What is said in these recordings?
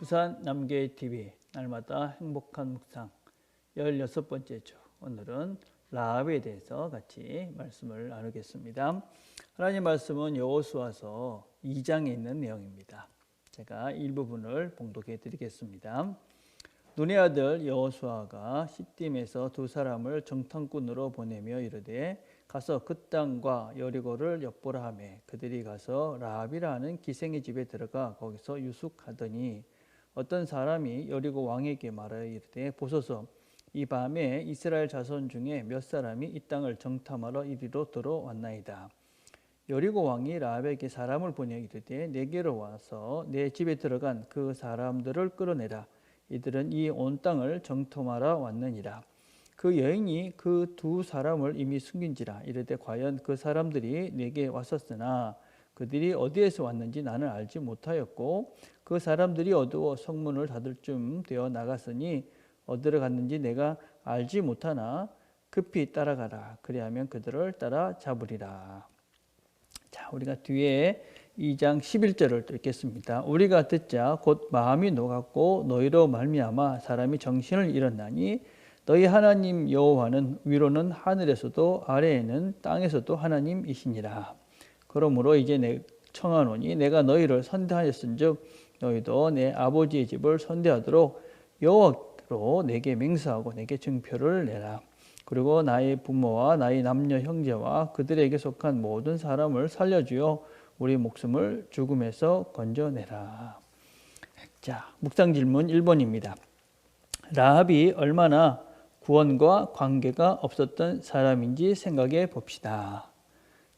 부산 남계TV 날마다 행복한 묵상 16번째 주, 오늘은 라합에 대해서 같이 말씀을 나누겠습니다. 하나님 말씀은 여호수아서 2장에 있는 내용입니다. 제가 일부분을 봉독해 드리겠습니다. 눈의 아들 여호수아가 시딤에서 두 사람을 정탐꾼으로 보내며 이르되 가서 그 땅과 여리고를 엿보라 하며 그들이 가서 라합이라 하는 기생의 집에 들어가 거기서 유숙하더니 어떤 사람이 여리고 왕에게 말하여 이르되 보소서 이 밤에 이스라엘 자손 중에 몇 사람이 이 땅을 정탐하러 이리로 들어왔나이다. 여리고 왕이 라합에게 사람을 보내 이르되 내게로 와서 내 집에 들어간 그 사람들을 끌어내라. 이들은 이 온 땅을 정탐하러 왔느니라. 그 여인이 그 두 사람을 이미 숨긴지라. 이르되 과연 그 사람들이 내게 왔었으나 그들이 어디에서 왔는지 나는 알지 못하였고 그 사람들이 어두워 성문을 닫을 쯤 되어 나갔으니 어디로 갔는지 내가 알지 못하나 급히 따라가라. 그리하면 그들을 따라 잡으리라. 자, 우리가 뒤에 2장 11절을 읽겠습니다. 우리가 듣자 곧 마음이 녹았고 너희로 말미암아 사람이 정신을 잃었나니 너희 하나님 여호와는 위로는 하늘에서도 아래에는 땅에서도 하나님이시니라. 그러므로 이제 내 청하노니 내가 너희를 선대하였은즉 너희도 내 아버지의 집을 선대하도록 여호와로 내게 맹세하고 내게 증표를 내라. 그리고 나의 부모와 나의 남녀 형제와 그들에게 속한 모든 사람을 살려주어 우리 목숨을 죽음에서 건져내라. 자, 묵상 질문 1번입니다. 라합이 얼마나 구원과 관계가 없었던 사람인지 생각해 봅시다.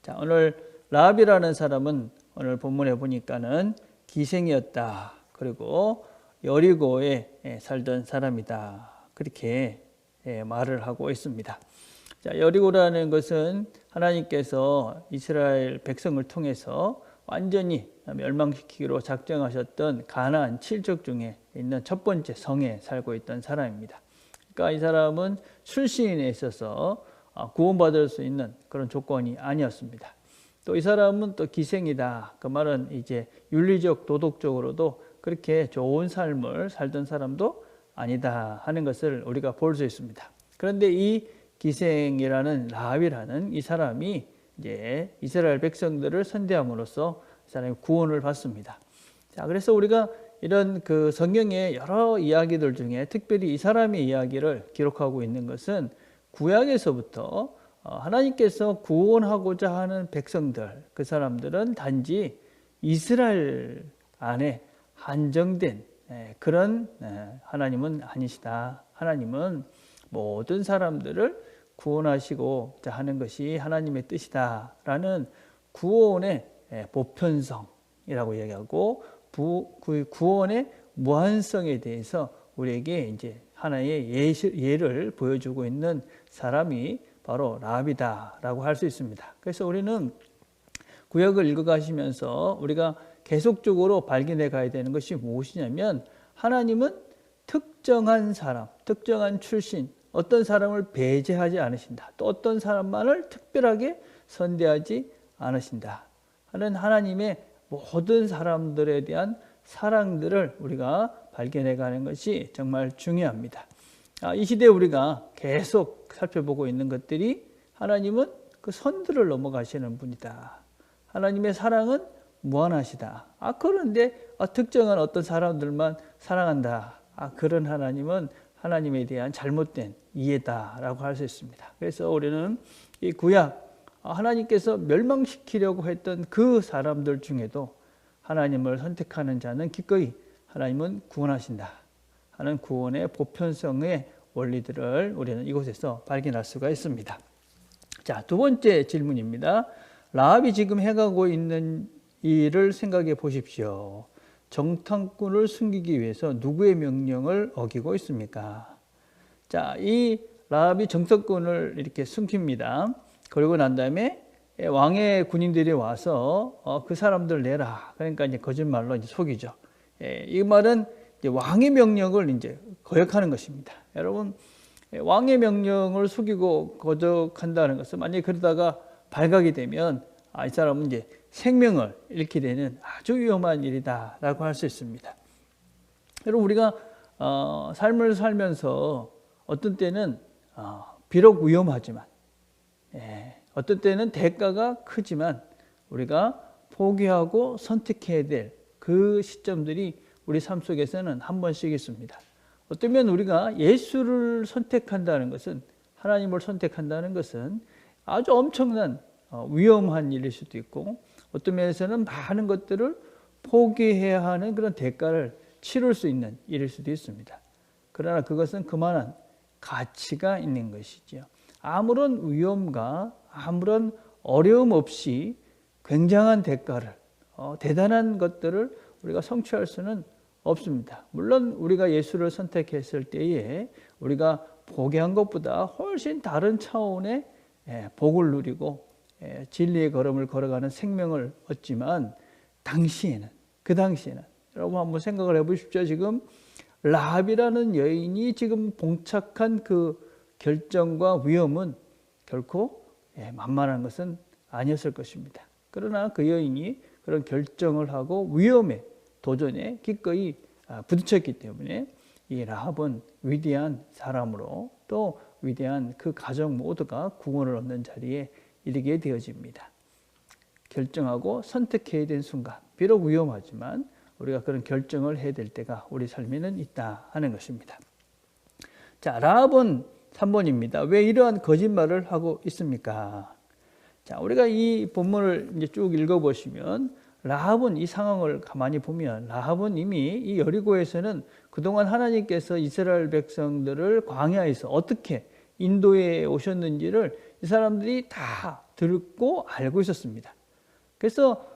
자, 오늘 라합이라는 사람은 오늘 본문에 보니까는 기생이었다. 그리고 여리고에 살던 사람이다. 그렇게 말을 하고 있습니다. 자, 여리고라는 것은 하나님께서 이스라엘 백성을 통해서 완전히 멸망시키기로 작정하셨던 가나안 7족 중에 있는 첫 번째 성에 살고 있던 사람입니다. 그러니까 이 사람은 출신에 있어서 구원받을 수 있는 그런 조건이 아니었습니다. 또 이 사람은 또 기생이다. 그 말은 이제 윤리적, 도덕적으로도 그렇게 좋은 삶을 살던 사람도 아니다 하는 것을 우리가 볼 수 있습니다. 그런데 이 기생이라는 라합이라는 이 사람이 이제 이스라엘 백성들을 선대함으로써 이 사람이 구원을 받습니다. 자, 그래서 우리가 이런 그 성경의 여러 이야기들 중에 특별히 이 사람의 이야기를 기록하고 있는 것은 구약에서부터 하나님께서 구원하고자 하는 백성들, 그 사람들은 단지 이스라엘 안에 한정된 그런 하나님은 아니시다. 하나님은 모든 사람들을 구원하시고자 하는 것이 하나님의 뜻이다라는 구원의 보편성이라고 이야기하고 그 구원의 무한성에 대해서 우리에게 이제 하나의 예를 보여주고 있는 사람이 바로 라합이다라고 할 수 있습니다. 그래서 우리는 구약을 읽어가시면서 우리가 계속적으로 발견해 가야 되는 것이 무엇이냐면 하나님은 특정한 사람, 특정한 출신, 어떤 사람을 배제하지 않으신다. 또 어떤 사람만을 특별하게 선대하지 않으신다 하는 하나님의 모든 사람들에 대한 사랑들을 우리가 발견해 가는 것이 정말 중요합니다. 이 시대에 우리가 계속 살펴보고 있는 것들이 하나님은 그 선들을 넘어가시는 분이다. 하나님의 사랑은 무한하시다. 그런데 특정한 어떤 사람들만 사랑한다. 그런 하나님은 하나님에 대한 잘못된 이해다라고 할 수 있습니다. 그래서 우리는 이 구약 하나님께서 멸망시키려고 했던 그 사람들 중에도 하나님을 선택하는 자는 기꺼이 하나님은 구원하신다 하는 구원의 보편성의 원리들을 우리는 이곳에서 발견할 수가 있습니다. 자, 두 번째 질문입니다. 라합이 지금 해가고 있는 일을 생각해 보십시오. 정탐꾼을 숨기기 위해서 누구의 명령을 어기고 있습니까? 자, 이 라합이 정탐꾼을 이렇게 숨깁니다. 그러고 난 다음에 왕의 군인들이 와서 그 사람들 내라. 그러니까 이제 거짓말로 이제 속이죠. 이 말은 이제 왕의 명령을 이제 거역하는 것입니다. 여러분, 왕의 명령을 속이고 거역한다는 것은 만약에 그러다가 발각이 되면 이 사람은 이제 생명을 잃게 되는 아주 위험한 일이다라고 할 수 있습니다. 여러분 우리가 삶을 살면서 어떤 때는 비록 위험하지만 어떤 때는 대가가 크지만 우리가 포기하고 선택해야 될 그 시점들이 우리 삶 속에서는 한 번씩 있습니다. 어쩌면 우리가 예수를 선택한다는 것은, 하나님을 선택한다는 것은 아주 엄청난 위험한 일일 수도 있고, 어떤 면에서는 많은 것들을 포기해야 하는 그런 대가를 치를 수 있는 일일 수도 있습니다. 그러나 그것은 그만한 가치가 있는 것이죠. 아무런 위험과 아무런 어려움 없이 굉장한 대가를, 대단한 것들을 우리가 성취할 수는 없습니다. 물론 우리가 예수를 선택했을 때에 우리가 포기한 것보다 훨씬 다른 차원의 복을 누리고 진리의 걸음을 걸어가는 생명을 얻지만, 그 당시에는 여러분 한번 생각을 해보십시오. 지금 라합이라는 여인이 지금 봉착한 그 결정과 위험은 결코 만만한 것은 아니었을 것입니다. 그러나 그 여인이 그런 결정을 하고 위험에, 도전에 기꺼이 부딪혔기 때문에 이 라합은 위대한 사람으로, 또 위대한 그 가정 모두가 구원을 얻는 자리에 이르게 되어집니다. 결정하고 선택해야 된 순간, 비록 위험하지만 우리가 그런 결정을 해야 될 때가 우리 삶에는 있다 하는 것입니다. 자, 라합은 3번입니다. 왜 이러한 거짓말을 하고 있습니까? 자, 우리가 이 본문을 이제 쭉 읽어보시면 라합은, 이 상황을 가만히 보면 라합은 이미 이 여리고에서는 그동안 하나님께서 이스라엘 백성들을 광야에서 어떻게 인도해 오셨는지를 이 사람들이 다 듣고 알고 있었습니다. 그래서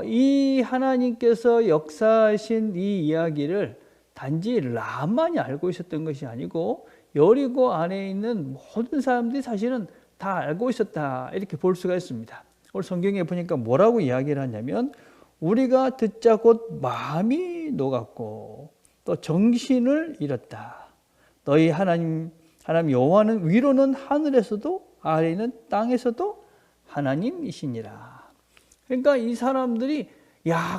이 하나님께서 역사하신 이 이야기를 단지 라합만이 알고 있었던 것이 아니고 여리고 안에 있는 모든 사람들이 사실은 다 알고 있었다, 이렇게 볼 수가 있습니다. 오늘 성경에 보니까 뭐라고 이야기를 하냐면, 우리가 듣자 곧 마음이 녹았고 또 정신을 잃었다. 너희 하나님 여호와는 위로는 하늘에서도 아래는 땅에서도 하나님이시니라. 그러니까 이 사람들이,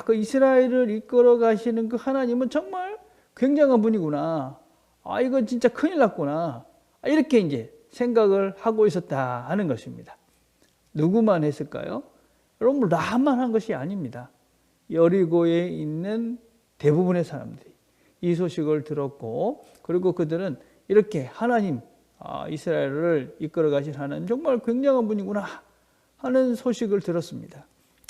그 이스라엘을 이끌어 가시는 그 하나님은 정말 굉장한 분이구나. 이건 진짜 큰일 났구나. 이렇게 이제 생각을 하고 있었다 하는 것입니다. 누구만 했을까요? 여러분, 라합만 한 것이 아닙니다. 여리고에 있는 대부분의 사람들이 이 소식을 들었고, 그리고 그들은 이렇게 하나님, 이스라엘을 이끌어 가신 하나님 정말 굉장한 분이구나 하는 소식을 들었습니다.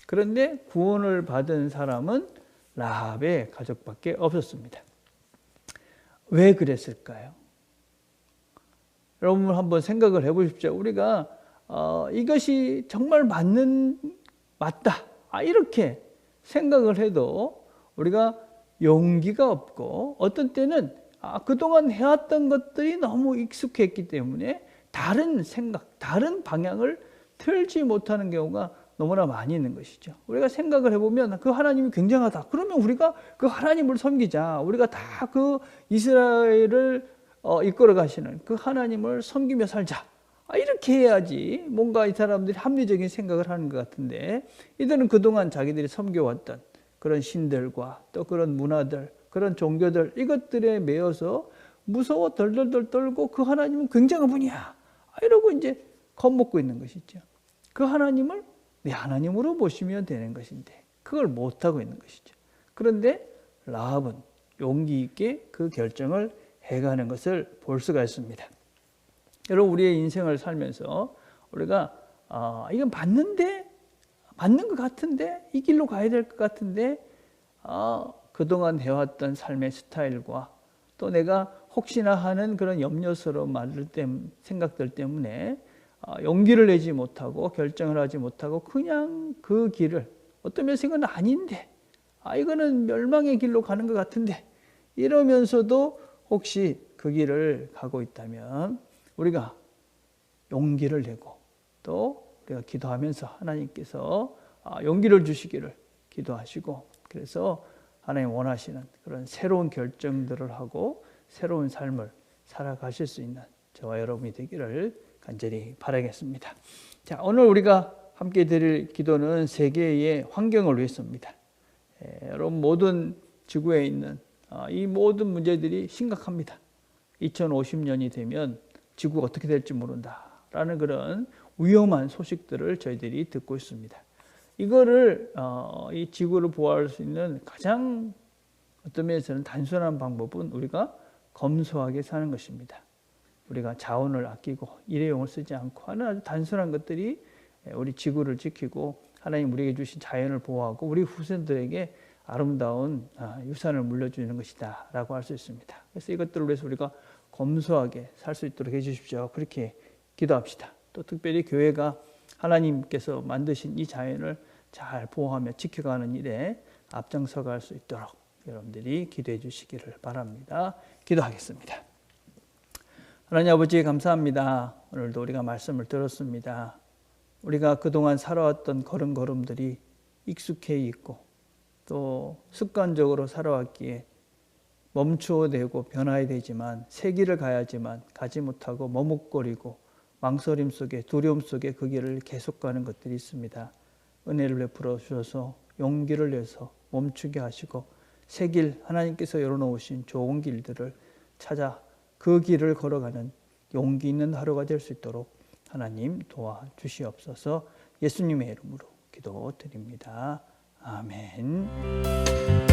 그런데 구원을 받은 사람은 라합의 가족밖에 없었습니다. 왜 그랬을까요? 여러분 한번 생각을 해보십시오. 우리가 이것이 정말 맞다, 이렇게 생각을 해도 우리가 용기가 없고, 어떤 때는 그동안 해왔던 것들이 너무 익숙했기 때문에 다른 생각, 다른 방향을 틀지 못하는 경우가 너무나 많이 있는 것이죠. 우리가 생각을 해보면 그 하나님이 굉장하다, 그러면 우리가 그 하나님을 섬기자, 우리가 다 그 이스라엘을 이끌어 가시는 그 하나님을 섬기며 살자, 이렇게 해야지 뭔가 이 사람들이 합리적인 생각을 하는 것 같은데, 이들은 그동안 자기들이 섬겨왔던 그런 신들과 또 그런 문화들, 그런 종교들, 이것들에 매여서 무서워 덜덜덜 떨고 그 하나님은 굉장한 분이야, 이러고 이제 겁먹고 있는 것이죠. 그 하나님을 내 하나님으로 보시면 되는 것인데 그걸 못하고 있는 것이죠. 그런데 라합은 용기 있게 그 결정을 해가는 것을 볼 수가 있습니다. 여러분, 우리의 인생을 살면서 우리가 이건 맞는 것 같은데, 이 길로 가야 될 것 같은데, 그동안 해왔던 삶의 스타일과 또 내가 혹시나 하는 그런 염려스러운 생각들 때문에 용기를 내지 못하고 결정을 하지 못하고 그냥 그 길을, 어떤 면에서 이건 아닌데, 이거는 멸망의 길로 가는 것 같은데, 이러면서도 혹시 그 길을 가고 있다면 우리가 용기를 내고 또 우리가 기도하면서 하나님께서 용기를 주시기를 기도하시고, 그래서 하나님 원하시는 그런 새로운 결정들을 하고 새로운 삶을 살아가실 수 있는 저와 여러분이 되기를 간절히 바라겠습니다. 자, 오늘 우리가 함께 드릴 기도는 세계의 환경을 위해서입니다. 여러분, 모든 지구에 있는 이 모든 문제들이 심각합니다. 2050년이 되면 지구가 어떻게 될지 모른다라는 그런 위험한 소식들을 저희들이 듣고 있습니다. 이거를 이 지구를 보호할 수 있는 가장 어떤 면에서는 단순한 방법은 우리가 검소하게 사는 것입니다. 우리가 자원을 아끼고 일회용을 쓰지 않고 하는 아주 단순한 것들이 우리 지구를 지키고 하나님 우리에게 주신 자연을 보호하고 우리 후손들에게 아름다운 유산을 물려주는 것이다 라고 할 수 있습니다. 그래서 이것들을 위해서 우리가 검소하게 살 수 있도록 해주십시오. 그렇게 기도합시다. 또 특별히 교회가 하나님께서 만드신 이 자연을 잘 보호하며 지켜가는 일에 앞장서 갈 수 있도록 여러분들이 기도해 주시기를 바랍니다. 기도하겠습니다. 하나님 아버지 감사합니다. 오늘도 우리가 말씀을 들었습니다. 우리가 그동안 살아왔던 걸음걸음들이 익숙해 있고 또 습관적으로 살아왔기에 멈추어 되고 변화해야 되지만 새 길을 가야지만 가지 못하고 머뭇거리고 망설임 속에 두려움 속에 그 길을 계속 가는 것들이 있습니다. 은혜를 베풀어 주셔서 용기를 내서 멈추게 하시고 새 길 하나님께서 열어놓으신 좋은 길들을 찾아 그 길을 걸어가는 용기 있는 하루가 될 수 있도록 하나님 도와주시옵소서. 예수님의 이름으로 기도드립니다. 아멘.